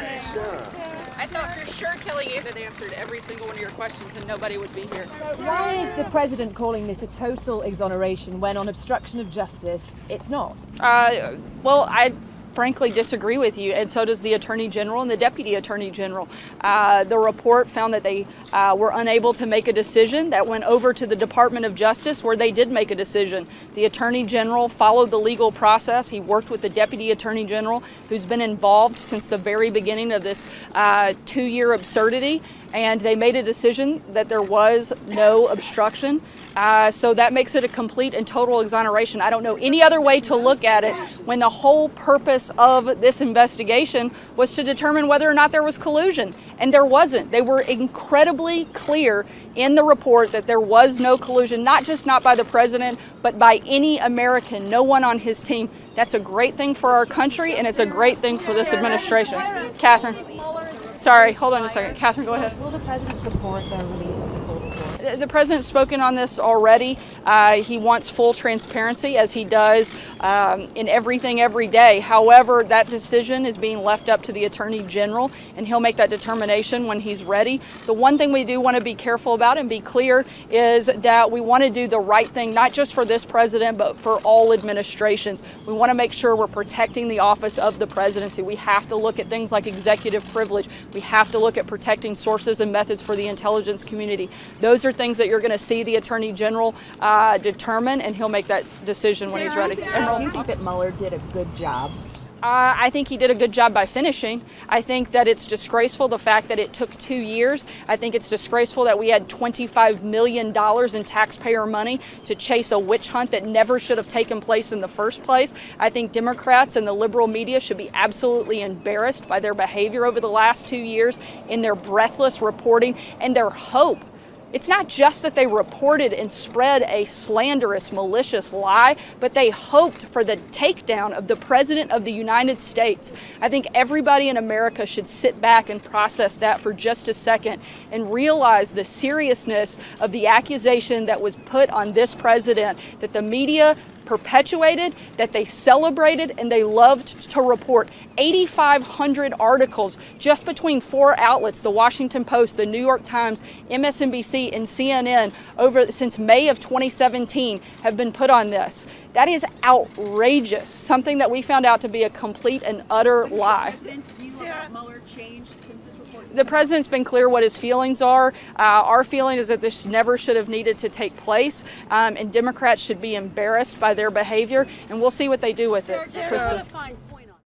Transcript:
I thought for sure Kelly had answered every single one of your questions and nobody would be here. Why is the president calling this a total exoneration when on obstruction of justice it's not? Well, I frankly disagree with you, and so does the Attorney General and the Deputy Attorney General. The report found that they were unable to make a decision. That went over to the Department of Justice, where they did make a decision. The Attorney General followed the legal process. He worked with the Deputy Attorney General, who's been involved since the very beginning of this 2-year absurdity, and they made a decision that there was no obstruction. So that makes it a complete and total exoneration. I don't know any other way to look at it when the whole purpose of this investigation was to determine whether or not there was collusion. And there wasn't. They were incredibly clear in the report that there was no collusion, not by the president, but by any American, no one on his team. That's a great thing for our country, and it's a great thing for this administration. Catherine. Sorry, hold on a second. Catherine, go ahead. Will the president support the release of the full report? The president's spoken on this already. He wants full transparency, as he does in everything every day. However, that decision is being left up to the Attorney General, and he'll make that determination when he's ready. The one thing we do want to be careful about and be clear is that we want to do the right thing, not just for this president, but for all administrations. We want to make sure we're protecting the office of the presidency. We have to look at things like executive privilege. We have to look at protecting sources and methods for the intelligence community. Those are things that you're going to see the Attorney General determine, and he'll make that decision when he's ready. Do you think that Mueller did a good job? I think he did a good job by finishing. I think that it's disgraceful, the fact that it took 2 years. I think it's disgraceful that we had $25 million in taxpayer money to chase a witch hunt that never should have taken place in the first place. I think Democrats and the liberal media should be absolutely embarrassed by their behavior over the last 2 years in their breathless reporting and their hope. It's not just that they reported and spread a slanderous, malicious lie, but they hoped for the takedown of the President of the United States. I think everybody in America should sit back and process that for just a second and realize the seriousness of the accusation that was put on this president, that the media perpetuated, that they celebrated, and they loved to report. 8,500 articles just between 4 outlets, the Washington Post, the New York Times, MSNBC, and CNN, since May of 2017 have been put on this. That is outrageous, something that we found out to be a complete and utter lie. The president's been clear what his feelings are. Our feeling is that this never should have needed to take place, and Democrats should be embarrassed by their behavior, and we'll see what they do with it. Krista.